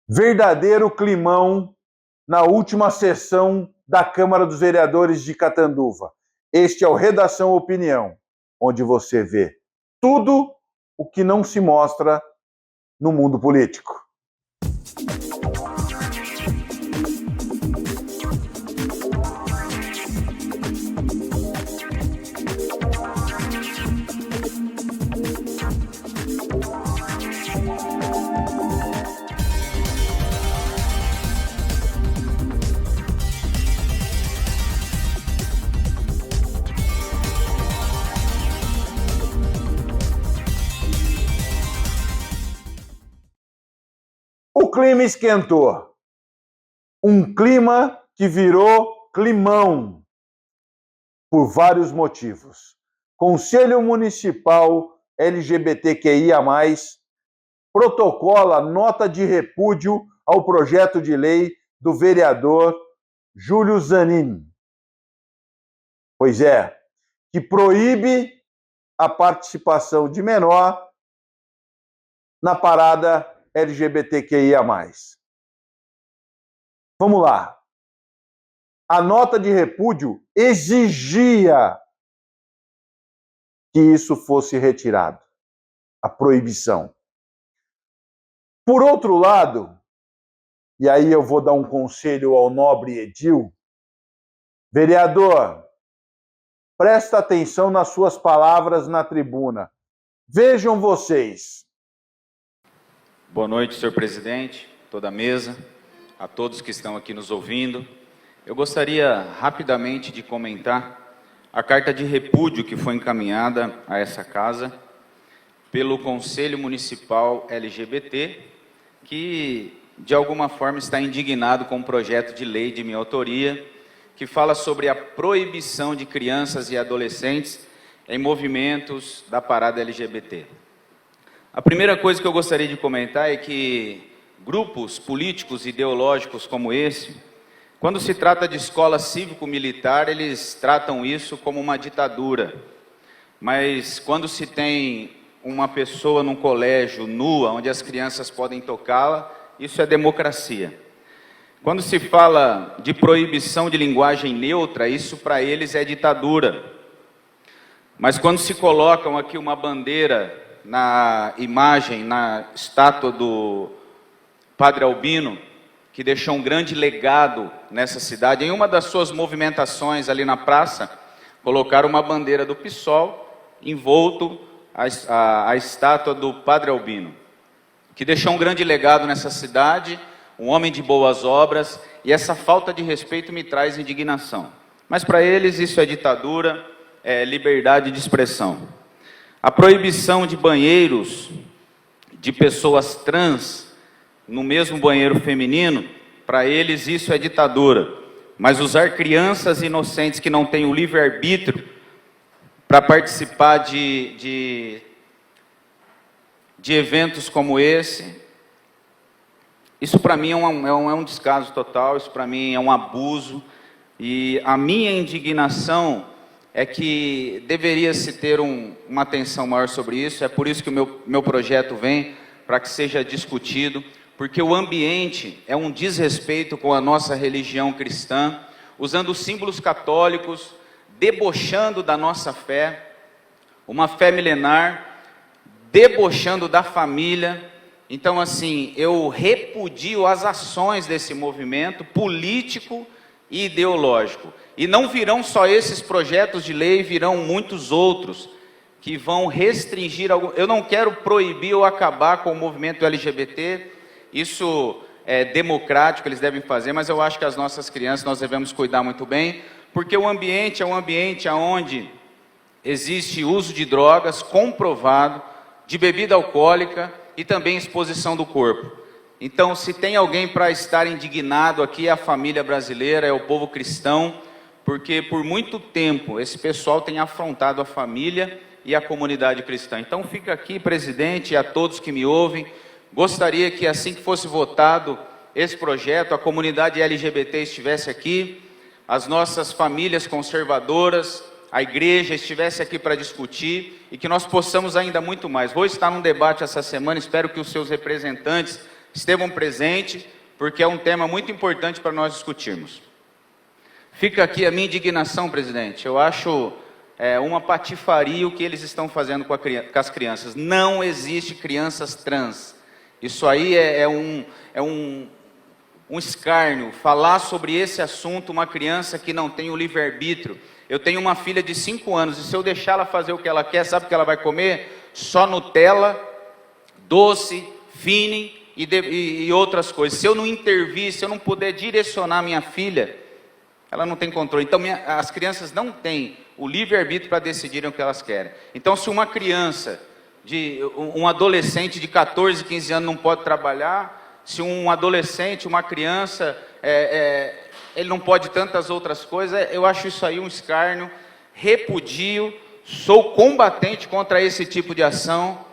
Verdadeiro climão na última sessão da Câmara dos Vereadores de Catanduva. Este é o Redação Opinião, onde você vê tudo o que não se mostra no mundo político. O clima esquentou. Um clima que virou climão por vários motivos. Conselho Municipal LGBTQIA+, protocola nota de repúdio ao projeto de lei do vereador Júlio Zanin. Pois é, que proíbe a participação de menor na parada LGBTQIA+. Vamos lá. A nota de repúdio exigia que isso fosse retirado, a proibição. Por outro lado, e aí eu vou dar um conselho ao nobre edil, vereador, presta atenção nas suas palavras na tribuna. Vejam vocês. Boa noite, senhor presidente, toda a mesa, a todos que estão aqui nos ouvindo. Eu gostaria rapidamente de comentar a carta de repúdio que foi encaminhada a essa casa pelo Conselho Municipal LGBT, que de alguma forma está indignado com um projeto de lei de minha autoria, que fala sobre a proibição de crianças e adolescentes em movimentos da parada LGBT. A primeira coisa que eu gostaria de comentar é que grupos políticos ideológicos como esse, quando se trata de escola cívico-militar, eles tratam isso como uma ditadura. Mas quando se tem uma pessoa num colégio nua, onde as crianças podem tocá-la, isso é democracia. Quando se fala de proibição de linguagem neutra, isso para eles é ditadura. Mas quando se colocam aqui uma bandeira na imagem, na estátua do Padre Albino, que deixou um grande legado nessa cidade, em uma das suas movimentações ali na praça, colocaram uma bandeira do PSOL envolto a estátua do Padre Albino, que deixou um grande legado nessa cidade, um homem de boas obras, e essa falta de respeito me traz indignação. Mas para eles isso é ditadura, é liberdade de expressão. A proibição de banheiros de pessoas trans no mesmo banheiro feminino, para eles isso é ditadura. Mas usar crianças inocentes que não têm o livre-arbítrio para participar de eventos como esse, isso para mim é um descaso total, isso para mim é um abuso. E a minha indignação é que deveria-se ter uma atenção maior sobre isso. É por isso que o meu projeto vem, para que seja discutido, porque o ambiente é um desrespeito com a nossa religião cristã, usando símbolos católicos, debochando da nossa fé, uma fé milenar, debochando da família. Então, assim, eu repudio as ações desse movimento político e ideológico. E não virão só esses projetos de lei, virão muitos outros que vão restringir algum. Eu não quero proibir ou acabar com o movimento LGBT, isso é democrático, eles devem fazer, mas eu acho que as nossas crianças nós devemos cuidar muito bem, porque o ambiente é um ambiente onde existe uso de drogas comprovado, de bebida alcoólica e também exposição do corpo. Então, se tem alguém para estar indignado aqui, é a família brasileira, é o povo cristão, porque por muito tempo esse pessoal tem afrontado a família e a comunidade cristã. Então fica aqui, presidente, e a todos que me ouvem, gostaria que assim que fosse votado esse projeto, a comunidade LGBT estivesse aqui, as nossas famílias conservadoras, a igreja estivesse aqui para discutir e que nós possamos ainda muito mais. Vou estar num debate essa semana, espero que os seus representantes estejam presentes, porque é um tema muito importante para nós discutirmos. Fica aqui a minha indignação, presidente. Eu acho uma patifaria o que eles estão fazendo com as crianças. Não existe crianças trans. Isso aí é um escárnio. Falar sobre esse assunto, uma criança que não tem o livre-arbítrio. Eu tenho uma filha de 5 anos, e se eu deixar ela fazer o que ela quer, sabe o que ela vai comer? Só Nutella, doce, fine e outras coisas. Se eu não intervir, se eu não puder direcionar minha filha, ela não tem controle. Então, as crianças não têm o livre-arbítrio para decidirem o que elas querem. Então, se uma criança, um adolescente de 14, 15 anos não pode trabalhar, se um adolescente, uma criança, ele não pode tantas outras coisas, eu acho isso aí um escárnio, repudio, sou combatente contra esse tipo de ação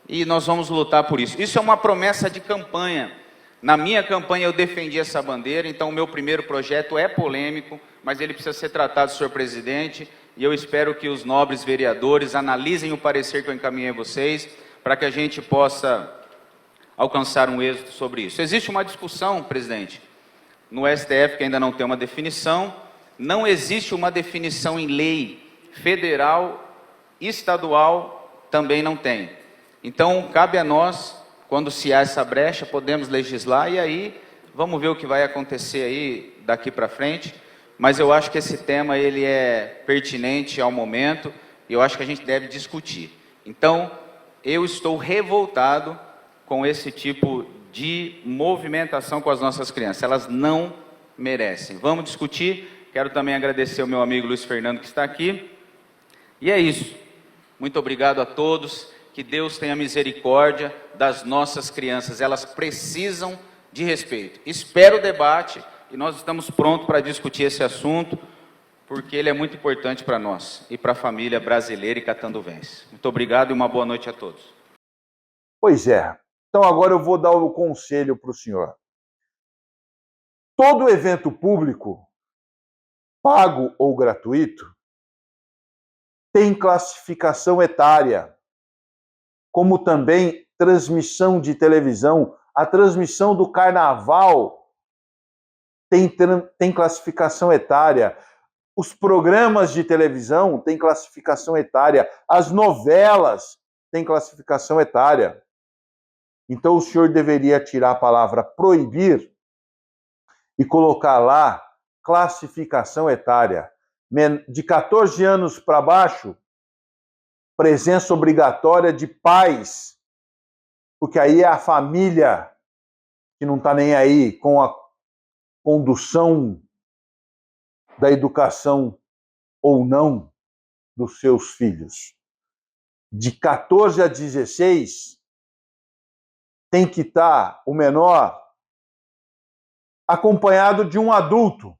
e nós vamos lutar por isso. Isso é uma promessa de campanha. Na minha campanha eu defendi essa bandeira, então o meu primeiro projeto é polêmico, mas ele precisa ser tratado, senhor presidente, e eu espero que os nobres vereadores analisem o parecer que eu encaminhei a vocês, para que a gente possa alcançar um êxito sobre isso. Existe uma discussão, presidente, no STF que ainda não tem uma definição, não existe uma definição em lei federal, estadual, também não tem. Então, cabe a nós, quando se há essa brecha, podemos legislar e aí vamos ver o que vai acontecer aí daqui para frente. Mas eu acho que esse tema ele é pertinente ao momento e eu acho que a gente deve discutir. Então, eu estou revoltado com esse tipo de movimentação com as nossas crianças. Elas não merecem. Vamos discutir. Quero também agradecer ao meu amigo Luiz Fernando que está aqui. E é isso. Muito obrigado a todos. Que Deus tenha misericórdia das nossas crianças. Elas precisam de respeito. Espero o debate e nós estamos prontos para discutir esse assunto, porque ele é muito importante para nós e para a família brasileira e catanduvense. Muito obrigado e uma boa noite a todos. Pois é. Então agora eu vou dar o conselho para o senhor. Todo evento público, pago ou gratuito, tem classificação etária, como também transmissão de televisão. A transmissão do carnaval tem classificação etária. Os programas de televisão têm classificação etária. As novelas têm classificação etária. Então o senhor deveria tirar a palavra proibir e colocar lá classificação etária. De 14 anos para baixo, presença obrigatória de pais, porque aí é a família que não está nem aí com a condução da educação ou não dos seus filhos. De 14 a 16, tem que estar o menor acompanhado de um adulto,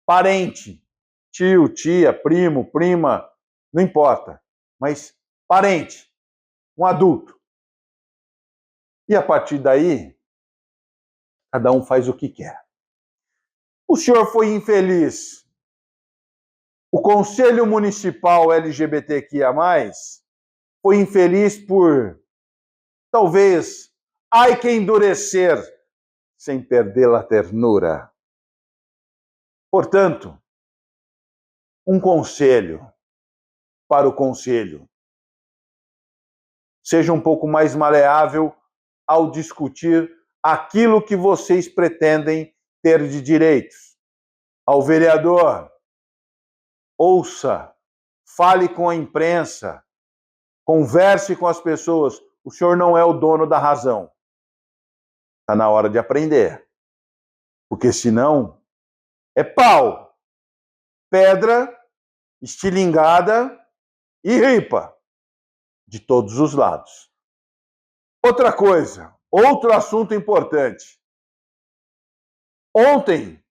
parente, tio, tia, primo, prima, não importa, mas parente, um adulto. E a partir daí, cada um faz o que quer. O senhor foi infeliz. O Conselho Municipal LGBTQIA+, foi infeliz por, talvez, ai que endurecer, sem perder a ternura. Portanto, um conselho para o Conselho. Seja um pouco mais maleável ao discutir aquilo que vocês pretendem ter de direitos. Ao vereador, ouça, fale com a imprensa, converse com as pessoas. O senhor não é o dono da razão. Está na hora de aprender. Porque senão é pau, pedra, estilingada e ripa de todos os lados. Outra coisa, outro assunto importante. Ontem,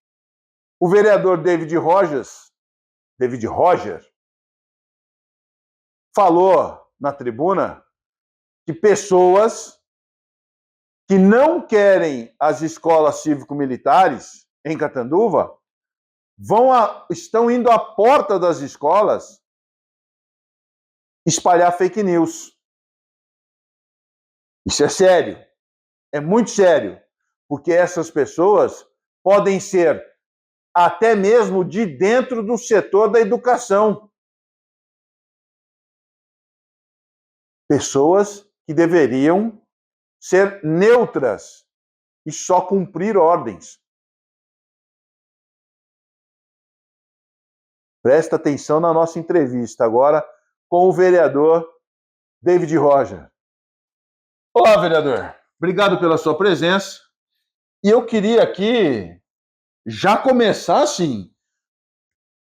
o vereador David Roger, falou na tribuna que pessoas que não querem as escolas cívico-militares em Catanduva estão indo à porta das escolas espalhar fake news. Isso é sério. é muito sério, porque essas pessoas podem ser até mesmo de dentro do setor da educação. Pessoas que deveriam ser neutras e só cumprir ordens. Presta atenção na nossa entrevista agora com o vereador David Roger. Olá, vereador. Obrigado pela sua presença. E eu queria aqui já começar assim,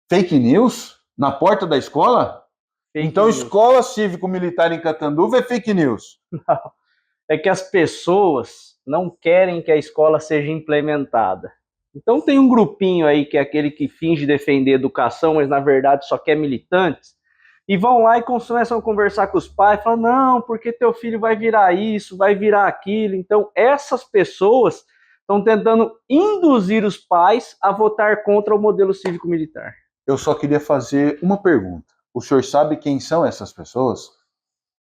fake news na porta da escola? Então, escola cívico-militar em Catanduva é fake news? Não. É que as pessoas não querem que a escola seja implementada. Então tem um grupinho aí que é aquele que finge defender educação, mas na verdade só quer militantes, e vão lá e começam a conversar com os pais, falam, não, porque teu filho vai virar isso, vai virar aquilo. Então essas pessoas estão tentando induzir os pais a votar contra o modelo cívico-militar. Eu só queria fazer uma pergunta. O senhor sabe quem são essas pessoas?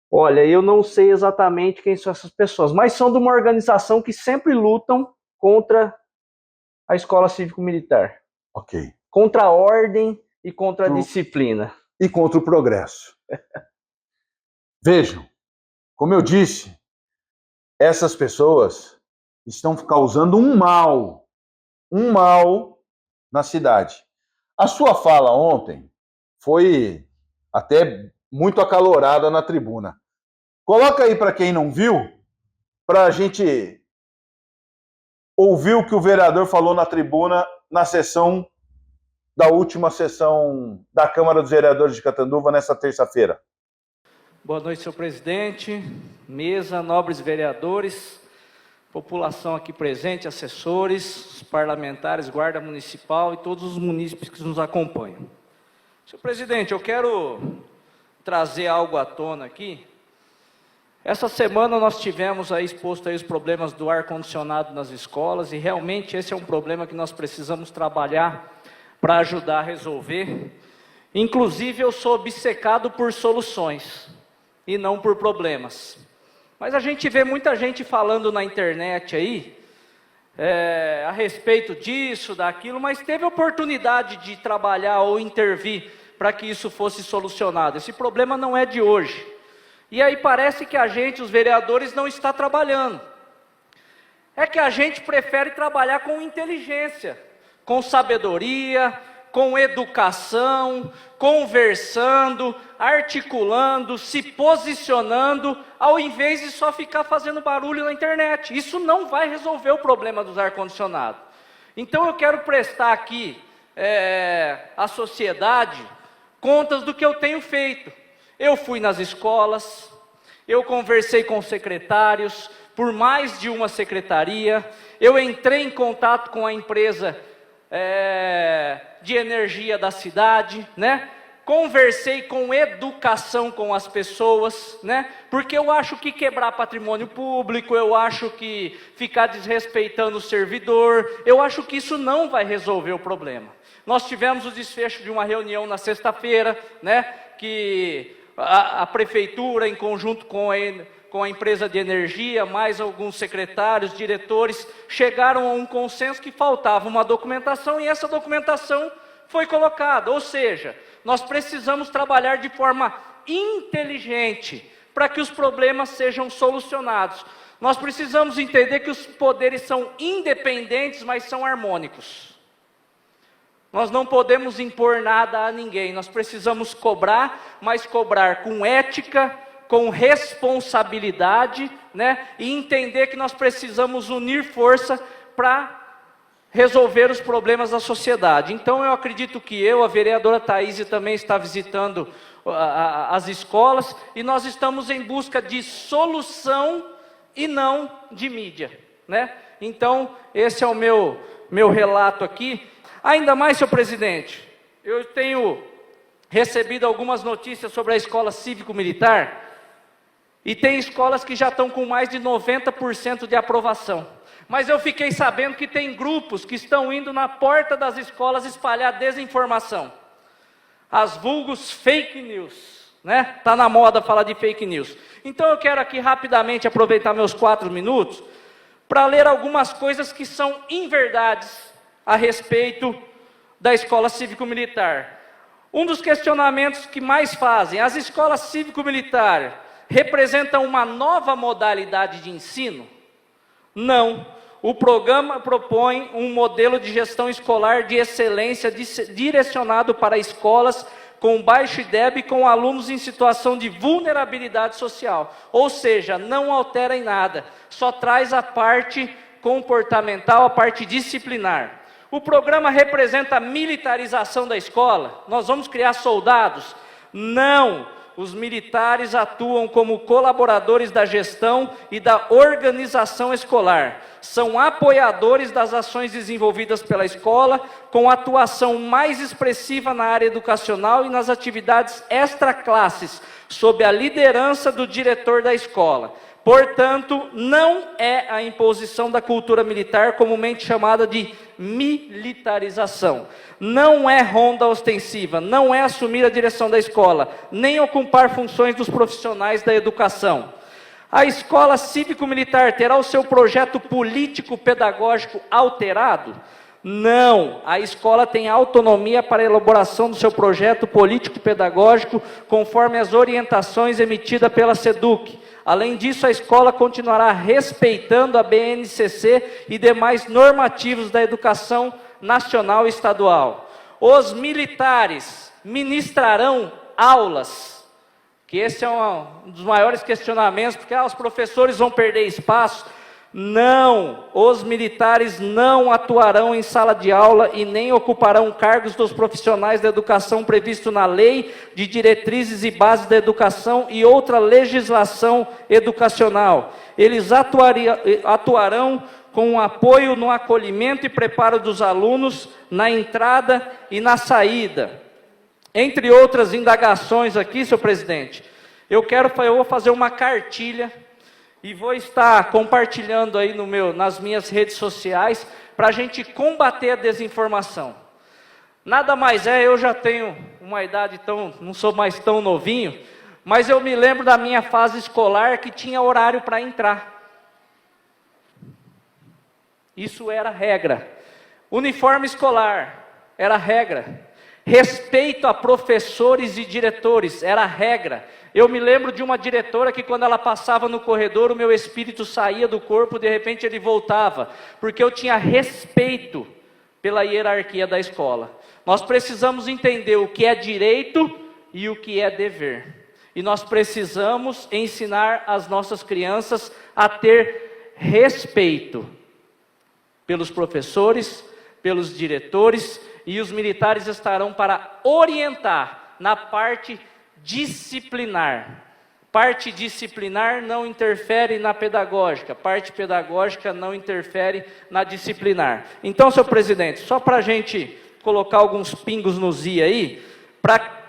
Olha, eu não sei exatamente quem são essas pessoas, mas são de uma organização que sempre lutam contra a escola cívico-militar. Ok. Contra a ordem e contra a disciplina. E contra o progresso. Vejam, como eu disse, essas pessoas estão causando um mal na cidade. A sua fala ontem foi até muito acalorada na tribuna. Coloca aí para quem não viu, para a gente ouvir o que o vereador falou na tribuna na sessão da última sessão da Câmara dos Vereadores de Catanduva nessa terça-feira. Boa noite, senhor presidente, mesa, nobres vereadores, população aqui presente, assessores, parlamentares, guarda municipal e todos os munícipes que nos acompanham. Senhor presidente, eu quero trazer algo à tona aqui. Essa semana nós tivemos aí exposto aí os problemas do ar-condicionado nas escolas e realmente esse é um problema que nós precisamos trabalhar para ajudar a resolver. Inclusive eu sou obcecado por soluções e não por problemas. Mas a gente vê muita gente falando na internet aí a respeito disso, daquilo, mas teve oportunidade de trabalhar ou intervir para que isso fosse solucionado. Esse problema não é de hoje. E aí parece que a gente, os vereadores, não está trabalhando. É que a gente prefere trabalhar com inteligência, com sabedoria, com educação, conversando, articulando, se posicionando, ao invés de só ficar fazendo barulho na internet. Isso não vai resolver o problema dos ar-condicionados. Então eu quero prestar aqui à sociedade contas do que eu tenho feito. Eu fui nas escolas, eu conversei com secretários, por mais de uma secretaria, eu entrei em contato com a empresa de energia da cidade, né? Conversei com educação com as pessoas, né? Porque eu acho que quebrar patrimônio público, eu acho que ficar desrespeitando o servidor, eu acho que isso não vai resolver o problema. Nós tivemos o desfecho de uma reunião na sexta-feira, né? Que a prefeitura, em conjunto com a empresa de energia, mais alguns secretários, diretores, chegaram a um consenso que faltava uma documentação e essa documentação foi colocada. Ou seja, nós precisamos trabalhar de forma inteligente para que os problemas sejam solucionados. Nós precisamos entender que os poderes são independentes, mas são harmônicos. Nós não podemos impor nada a ninguém, nós precisamos cobrar, mas cobrar com ética, com responsabilidade, né? E entender que nós precisamos unir força para resolver os problemas da sociedade. Então eu acredito que a vereadora Thaís também está visitando as escolas, e nós estamos em busca de solução e não de mídia, né? Então esse é o meu relato aqui. Ainda mais, senhor presidente, eu tenho recebido algumas notícias sobre a escola cívico-militar, e tem escolas que já estão com mais de 90% de aprovação. Mas eu fiquei sabendo que tem grupos que estão indo na porta das escolas espalhar desinformação. As vulgos fake news, né? Está na moda falar de fake news. Então eu quero aqui rapidamente aproveitar meus 4 minutos para ler algumas coisas que são inverdades a respeito da escola cívico-militar. Um dos questionamentos que mais fazem: as escolas cívico-militares representam uma nova modalidade de ensino? Não. O programa propõe um modelo de gestão escolar de excelência direcionado para escolas com baixo IDEB e com alunos em situação de vulnerabilidade social. Ou seja, não altera em nada, só traz a parte comportamental, a parte disciplinar. O programa representa a militarização da escola? Nós vamos criar soldados? Não. Os militares atuam como colaboradores da gestão e da organização escolar. São apoiadores das ações desenvolvidas pela escola, com atuação mais expressiva na área educacional e nas atividades extraclasses, sob a liderança do diretor da escola. Portanto, não é a imposição da cultura militar, comumente chamada de militarização. Não é ronda ostensiva, não é assumir a direção da escola, nem ocupar funções dos profissionais da educação. A escola cívico-militar terá o seu projeto político-pedagógico alterado? Não, a escola tem autonomia para a elaboração do seu projeto político-pedagógico, conforme as orientações emitidas pela SEDUC. Além disso, a escola continuará respeitando a BNCC e demais normativos da educação nacional e estadual. Os militares ministrarão aulas, que esse é um dos maiores questionamentos, porque os professores vão perder espaço. Não, os militares não atuarão em sala de aula e nem ocuparão cargos dos profissionais da educação previsto na Lei de Diretrizes e Bases da Educação e outra legislação educacional. Eles atuarão com apoio no acolhimento e preparo dos alunos, na entrada e na saída. Entre outras indagações aqui, senhor presidente, eu vou fazer uma cartilha e vou estar compartilhando aí nas minhas redes sociais, para a gente combater a desinformação. Nada mais eu já tenho uma idade não sou mais tão novinho, mas eu me lembro da minha fase escolar que tinha horário para entrar. Isso era regra. Uniforme escolar era regra. Respeito a professores e diretores era regra. Eu me lembro de uma diretora que, quando ela passava no corredor, o meu espírito saía do corpo, de repente ele voltava, porque eu tinha respeito pela hierarquia da escola. Nós precisamos entender o que é direito e o que é dever. E nós precisamos ensinar as nossas crianças a ter respeito pelos professores, pelos diretores, e os militares estarão para orientar na parte disciplinar. Parte disciplinar não interfere na pedagógica, parte pedagógica não interfere na disciplinar. Então, senhor presidente, só para a gente colocar alguns pingos nos i aí, para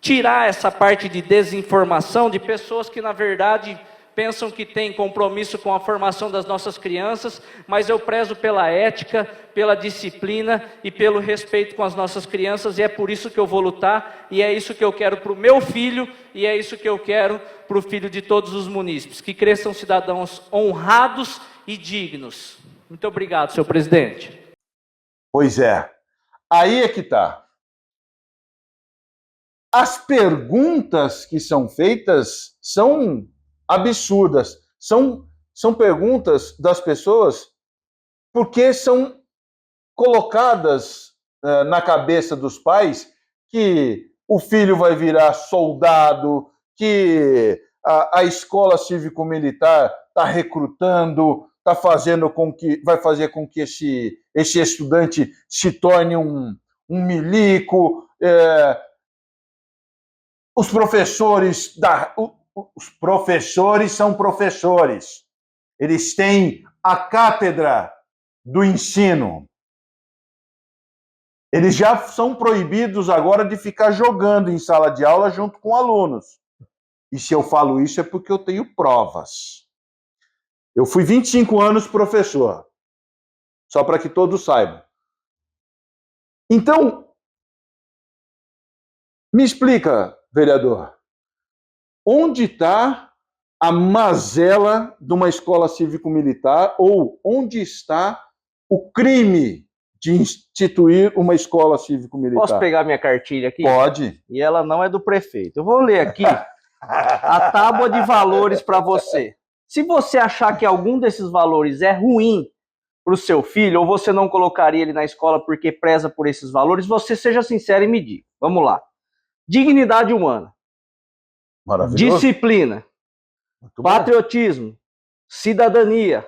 tirar essa parte de desinformação de pessoas que, na verdade, pensam que têm compromisso com a formação das nossas crianças, mas eu prezo pela ética, pela disciplina e pelo respeito com as nossas crianças, e é por isso que eu vou lutar, e é isso que eu quero para o meu filho, e é isso que eu quero para o filho de todos os munícipes, que cresçam cidadãos honrados e dignos. Muito obrigado, senhor presidente. Pois é, aí é que está. As perguntas que são feitas são absurdas. São perguntas das pessoas porque são colocadas na cabeça dos pais que o filho vai virar soldado, que a escola cívico-militar está recrutando, vai fazer com que esse estudante se torne um milico. Os professores são professores. Eles têm a cátedra do ensino. Eles já são proibidos agora de ficar jogando em sala de aula junto com alunos. E se eu falo isso é porque eu tenho provas. Eu fui 25 anos professor. Só para que todos saibam. Então, me explica, vereador, onde está a mazela de uma escola cívico-militar ou onde está o crime de instituir uma escola cívico-militar? Posso pegar minha cartilha aqui? Pode. E ela não é do prefeito. Eu vou ler aqui a tábua de valores para você. Se você achar que algum desses valores é ruim para o seu filho, ou você não colocaria ele na escola porque preza por esses valores, você seja sincero e me diga. Vamos lá. Dignidade humana. Maravilhoso. Disciplina. Muito bom. Patriotismo. Cidadania.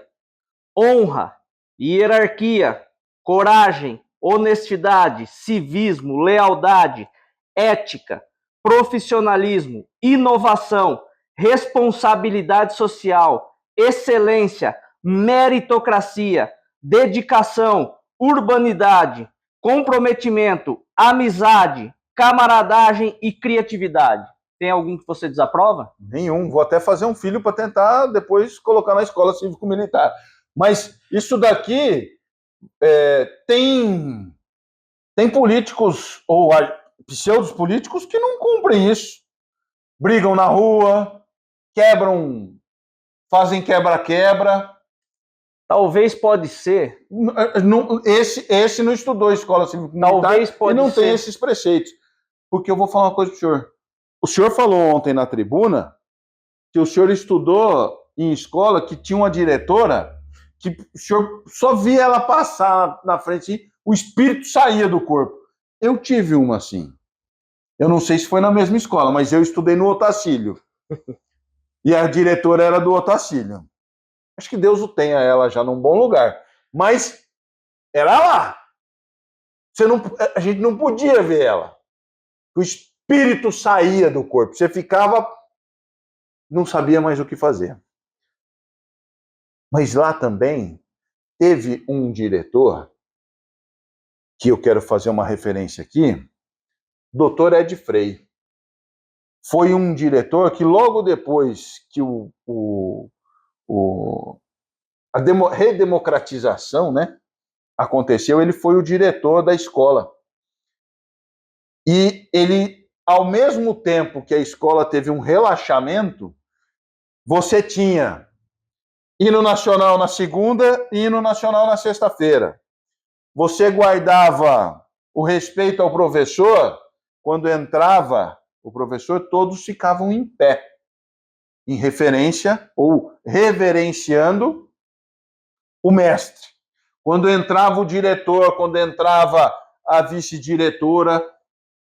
Honra. Hierarquia. Coragem. Honestidade. Civismo. Lealdade. Ética. Profissionalismo. Inovação. Responsabilidade social. Excelência. Meritocracia. Dedicação. Urbanidade. Comprometimento. Amizade. Camaradagem e criatividade. Tem algum que você desaprova? Nenhum. Vou até fazer um filho para tentar depois colocar na escola cívico-militar. Mas isso daqui tem políticos ou pseudos políticos que não cumprem isso. Brigam na rua, quebram, fazem quebra-quebra. Talvez pode ser. Esse não estudou escola cívico-militar. Talvez pode e não ser. tem esses preceitos. Porque eu vou falar uma coisa para o senhor. O senhor falou ontem na tribuna que o senhor estudou em escola que tinha uma diretora que o senhor só via ela passar na frente e o espírito saía do corpo. Eu tive uma assim. Eu não sei se foi na mesma escola, mas eu estudei no Otacílio. E a diretora era do Otacílio. Acho que Deus o tenha ela já num bom lugar. Mas era lá. A gente não podia ver ela. O espírito saía do corpo. Você ficava... não sabia mais o que fazer. Mas lá também teve um diretor, que eu quero fazer uma referência aqui, Dr. Ed Frei. Foi um diretor que logo depois que a redemocratização, né, aconteceu, ele foi o diretor da escola. E ele, ao mesmo tempo que a escola teve um relaxamento, você tinha hino nacional na segunda e hino nacional na sexta-feira. Você guardava o respeito ao professor, quando entrava o professor, todos ficavam em pé, em referência ou reverenciando o mestre. Quando entrava o diretor, quando entrava a vice-diretora,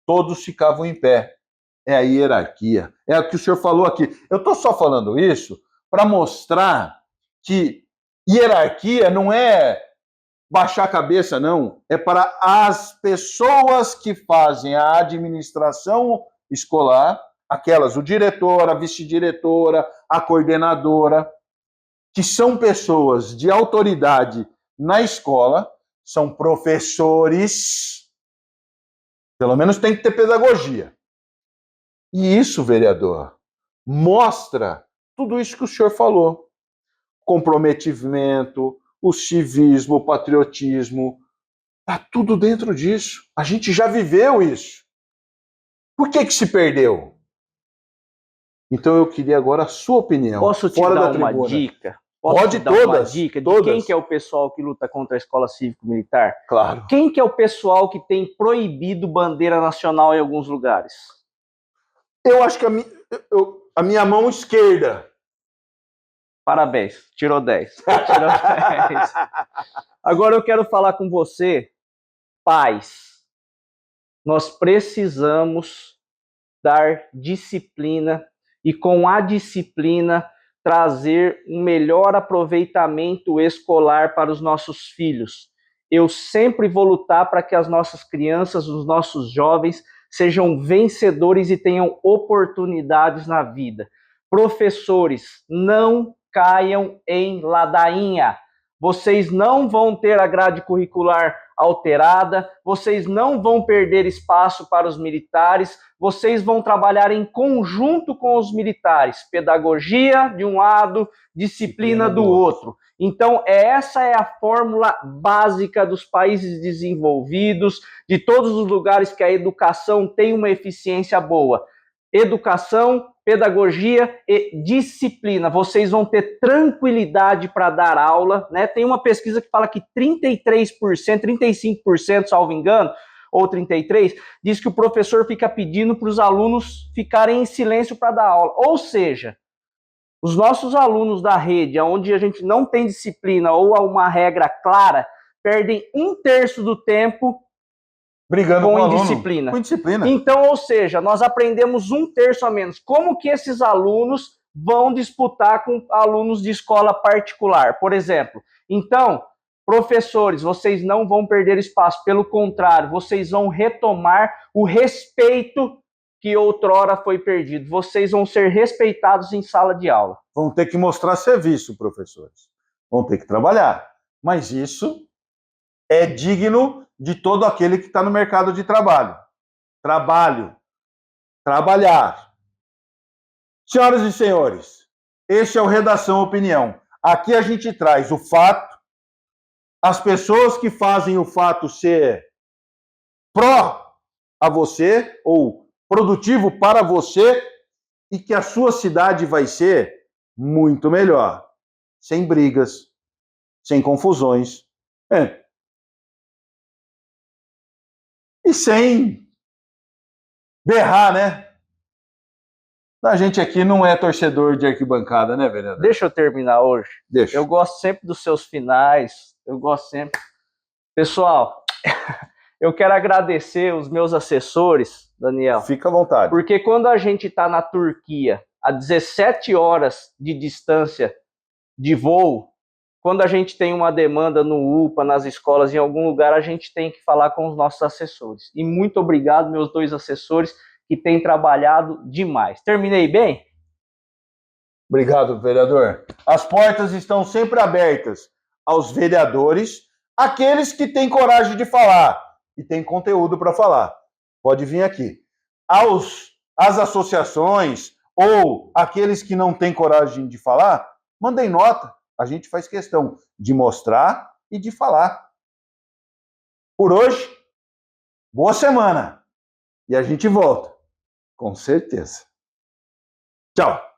todos ficavam em pé. É a hierarquia. É o que o senhor falou aqui. Eu estou só falando isso para mostrar que hierarquia não é baixar a cabeça, não. É para as pessoas que fazem a administração escolar, aquelas, o diretor, a vice-diretora, a coordenadora, que são pessoas de autoridade na escola, são professores, pelo menos tem que ter pedagogia. E isso, vereador, mostra tudo isso que o senhor falou. Comprometimento, o civismo, o patriotismo, está tudo dentro disso. A gente já viveu isso. Por que se perdeu? Então eu queria agora a sua opinião. Posso te fora dar da uma tribuna. dica? Pode dar todas. Uma dica de todas. quem que é o pessoal que luta contra a escola cívico-militar? Claro. Quem que é o pessoal que tem proibido bandeira nacional em alguns lugares? Eu acho que a minha mão esquerda. Parabéns, tirou 10. Tirou 10. Agora eu quero falar com você, pais. Nós precisamos dar disciplina e com a disciplina trazer um melhor aproveitamento escolar para os nossos filhos. Eu sempre vou lutar para que as nossas crianças, os nossos jovens, sejam vencedores e tenham oportunidades na vida. Professores, não caiam em ladainha. Vocês não vão ter a grade curricular alterada, vocês não vão perder espaço para os militares, vocês vão trabalhar em conjunto com os militares, pedagogia de um lado, disciplina do outro. Então, essa é a fórmula básica dos países desenvolvidos, de todos os lugares que a educação tem uma eficiência boa. educação, pedagogia e disciplina. Vocês vão ter tranquilidade para dar aula, né? Tem uma pesquisa que fala que 33%, 35%, salvo engano, ou 33%, diz que o professor fica pedindo para os alunos ficarem em silêncio para dar aula. Ou seja, os nossos alunos da rede, onde a gente não tem disciplina ou uma regra clara, perdem 1/3 do tempo brigando com com o aluno. indisciplina. Com indisciplina. Então, ou seja, nós aprendemos 1/3 a menos. Como que esses alunos vão disputar com alunos de escola particular, por exemplo? Então, professores, vocês não vão perder espaço, pelo contrário, vocês vão retomar o respeito que outrora foi perdido. Vocês vão ser respeitados em sala de aula. Vão ter que mostrar serviço, professores. Vão ter que trabalhar. Mas isso é digno de todo aquele que está no mercado de trabalho. Trabalho. Trabalhar. Senhoras e senhores, este é o Redação Opinião. Aqui a gente traz o fato, as pessoas que fazem o fato ser pró a você ou produtivo para você e que a sua cidade vai ser muito melhor. Sem brigas, sem confusões. E sem berrar, né? A gente aqui não é torcedor de arquibancada, né, vereador? Deixa eu terminar hoje. Deixa. Eu gosto sempre dos seus finais. Eu gosto sempre. Pessoal, eu quero agradecer os meus assessores, Daniel. Fica à vontade. Porque quando a gente está na Turquia, a 17 horas de distância de voo, quando a gente tem uma demanda no UPA, nas escolas, em algum lugar, a gente tem que falar com os nossos assessores. E muito obrigado, meus 2 assessores, que têm trabalhado demais. Terminei bem? Obrigado, vereador. As portas estão sempre abertas aos vereadores, aqueles que têm coragem de falar e têm conteúdo para falar. Pode vir aqui. Às associações ou aqueles que não têm coragem de falar, mandem nota. A gente faz questão de mostrar e de falar. Por hoje, boa semana. E a gente volta, com certeza. Tchau.